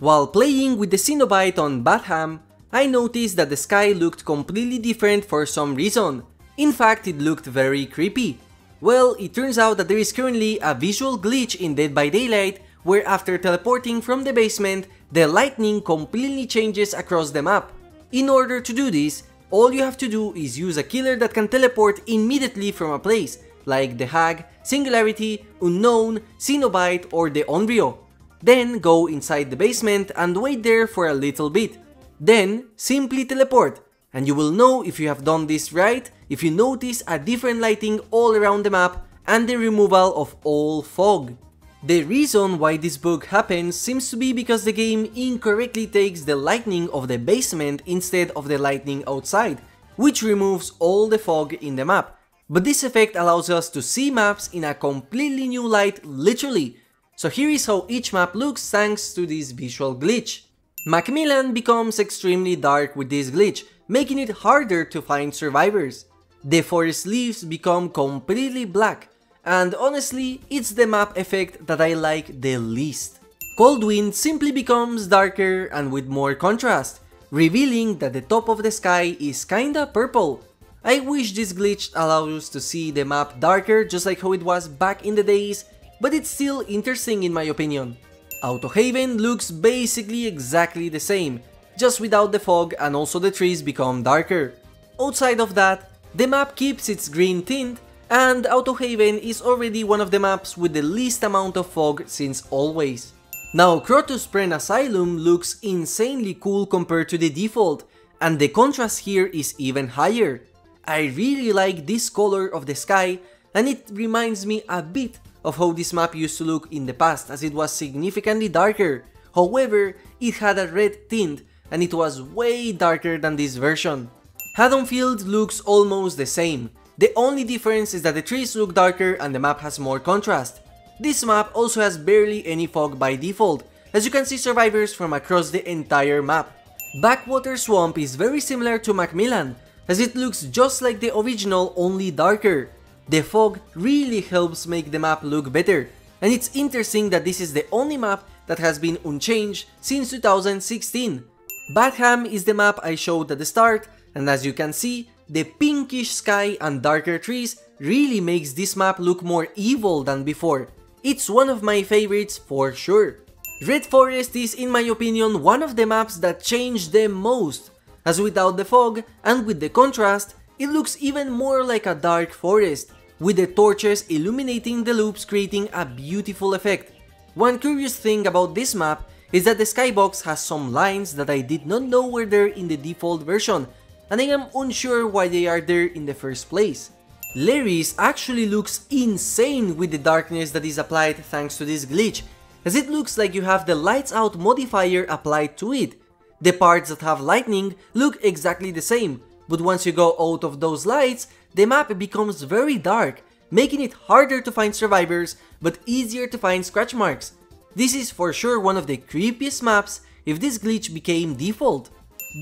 While playing with the Cenobite on Badham, I noticed that the sky looked completely different for some reason. In fact, it looked very creepy. Well, it turns out that there is currently a visual glitch in Dead by Daylight where after teleporting from the basement, the lighting completely changes across the map. In order to do this, all you have to do is use a killer that can teleport immediately from a place, like the Hag, Singularity, Unknown, Cenobite or the Onryo. Then go inside the basement and wait there for a little bit. Then simply teleport, and you will know if you have done this right if you notice a different lighting all around the map and the removal of all fog. The reason why this bug happens seems to be because the game incorrectly takes the lighting of the basement instead of the lighting outside, which removes all the fog in the map. But this effect allows us to see maps in a completely new light, literally. So here is how each map looks thanks to this visual glitch. Macmillan becomes extremely dark with this glitch, making it harder to find survivors. The forest leaves become completely black, and honestly, it's the map effect that I like the least. Coldwind simply becomes darker and with more contrast, revealing that the top of the sky is kinda purple. I wish this glitch allows us to see the map darker just like how it was back in the days, but it's still interesting in my opinion. Autohaven looks basically exactly the same, just without the fog, and also the trees become darker. Outside of that, the map keeps its green tint, and Autohaven is already one of the maps with the least amount of fog since always. Now Crotus Prenn Asylum looks insanely cool compared to the default, and the contrast here is even higher. I really like this color of the sky, and it reminds me a bit of how this map used to look in the past, as it was significantly darker. However, it had a red tint and it was way darker than this version. Haddonfield looks almost the same. The only difference is that the trees look darker and the map has more contrast. This map also has barely any fog by default, as you can see survivors from across the entire map. Backwater Swamp is very similar to Macmillan, as it looks just like the original, only darker. The fog really helps make the map look better, and it's interesting that this is the only map that has been unchanged since 2016. Badham is the map I showed at the start, and as you can see, the pinkish sky and darker trees really makes this map look more evil than before. It's one of my favorites for sure. Red Forest is, in my opinion, one of the maps that changed the most, as without the fog and with the contrast, it looks even more like a dark forest, with the torches illuminating the loops creating a beautiful effect. One curious thing about this map is that the skybox has some lines that I did not know were there in the default version, and I am unsure why they are there in the first place. Lery's actually looks insane with the darkness that is applied thanks to this glitch, as it looks like you have the lights out modifier applied to it. The parts that have lightning look exactly the same, but once you go out of those lights, the map becomes very dark, making it harder to find survivors but easier to find scratch marks. This is for sure one of the creepiest maps if this glitch became default.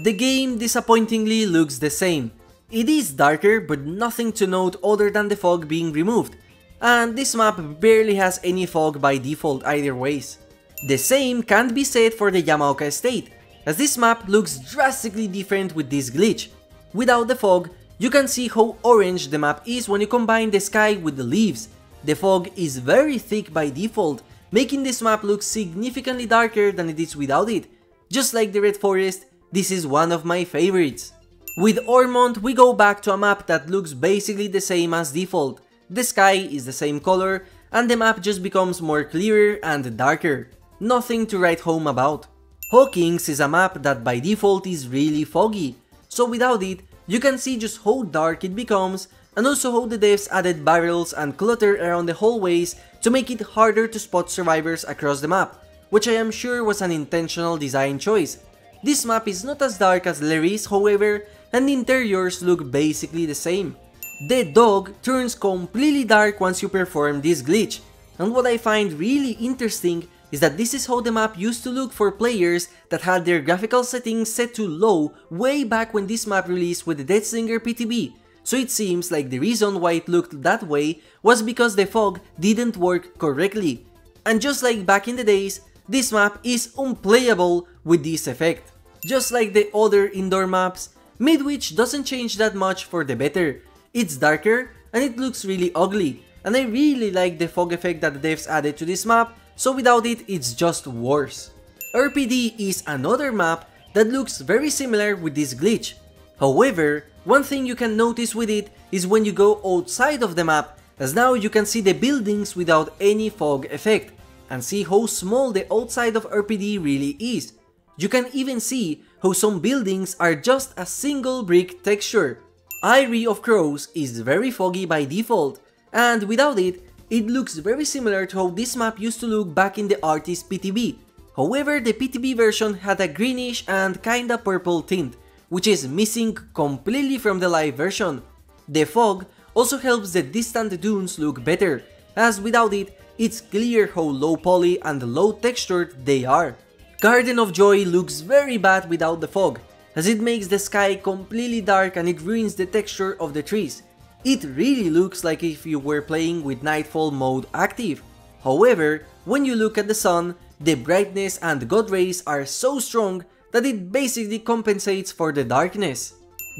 The game disappointingly looks the same. It is darker but nothing to note other than the fog being removed, and this map barely has any fog by default either ways. The same can't be said for the Yamaoka Estate, as this map looks drastically different with this glitch. Without the fog, you can see how orange the map is when you combine the sky with the leaves. The fog is very thick by default, making this map look significantly darker than it is without it. Just like the Red Forest, this is one of my favorites. With Ormond, we go back to a map that looks basically the same as default. The sky is the same color, and the map just becomes more clearer and darker. Nothing to write home about. Hawkins is a map that by default is really foggy, so without it, you can see just how dark it becomes, and also how the devs added barrels and clutter around the hallways to make it harder to spot survivors across the map, which I am sure was an intentional design choice. This map is not as dark as Lery's, however, and the interiors look basically the same. The Dawg turns completely dark once you perform this glitch, and what I find really interesting is that this is how the map used to look for players that had their graphical settings set to low way back when this map released with the Deathslinger PTB, so it seems like the reason why it looked that way was because the fog didn't work correctly. And just like back in the days, this map is unplayable with this effect. Just like the other indoor maps, Midwich doesn't change that much for the better. It's darker and it looks really ugly, and I really like the fog effect that the devs added to this map, so without it, it's just worse. RPD is another map that looks very similar with this glitch. However, one thing you can notice with it is when you go outside of the map, as now you can see the buildings without any fog effect, and see how small the outside of RPD really is. You can even see how some buildings are just a single brick texture. Eyrie of Crows is very foggy by default, and without it, it looks very similar to how this map used to look back in the artist PTB. However, the PTB version had a greenish and kinda purple tint, which is missing completely from the live version. The fog also helps the distant dunes look better, as without it, it's clear how low poly and low textured they are. Garden of Joy looks very bad without the fog, as it makes the sky completely dark and it ruins the texture of the trees. It really looks like if you were playing with Nightfall mode active. However, when you look at the sun, the brightness and god rays are so strong that it basically compensates for the darkness.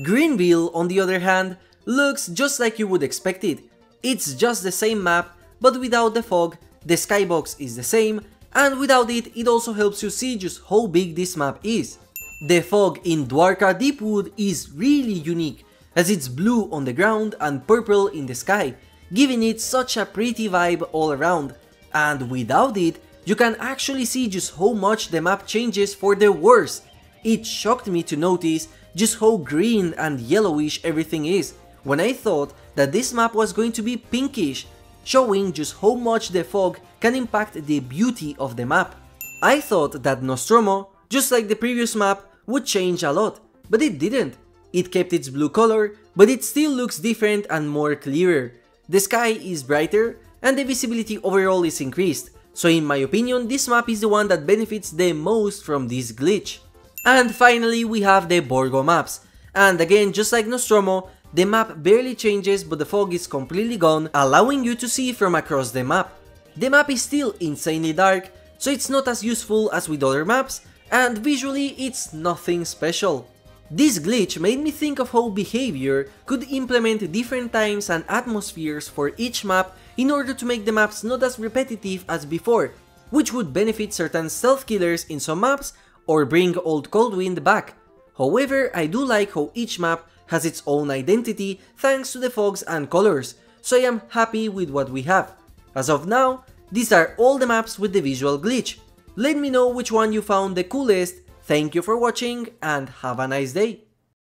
Greenville, on the other hand, looks just like you would expect it. It's just the same map, but without the fog, the skybox is the same, and without it, it also helps you see just how big this map is. The fog in Dvarka Deepwood is really unique, as it's blue on the ground and purple in the sky, giving it such a pretty vibe all around, and without it, you can actually see just how much the map changes for the worse. It shocked me to notice just how green and yellowish everything is, when I thought that this map was going to be pinkish, showing just how much the fog can impact the beauty of the map. I thought that Nostromo, just like the previous map, would change a lot, but it didn't. It kept its blue color, but it still looks different and more clearer. The sky is brighter, and the visibility overall is increased, so in my opinion, this map is the one that benefits the most from this glitch. And finally, we have the Borgo maps, and again, just like Nostromo, the map barely changes but the fog is completely gone, allowing you to see from across the map. The map is still insanely dark, so it's not as useful as with other maps, and visually it's nothing special. This glitch made me think of how Behavior could implement different times and atmospheres for each map in order to make the maps not as repetitive as before, which would benefit certain stealth killers in some maps or bring old Coldwind back. However, I do like how each map has its own identity thanks to the fogs and colors, so I am happy with what we have. As of now, these are all the maps with the visual glitch. Let me know which one you found the coolest. Thank you for watching and have a nice day.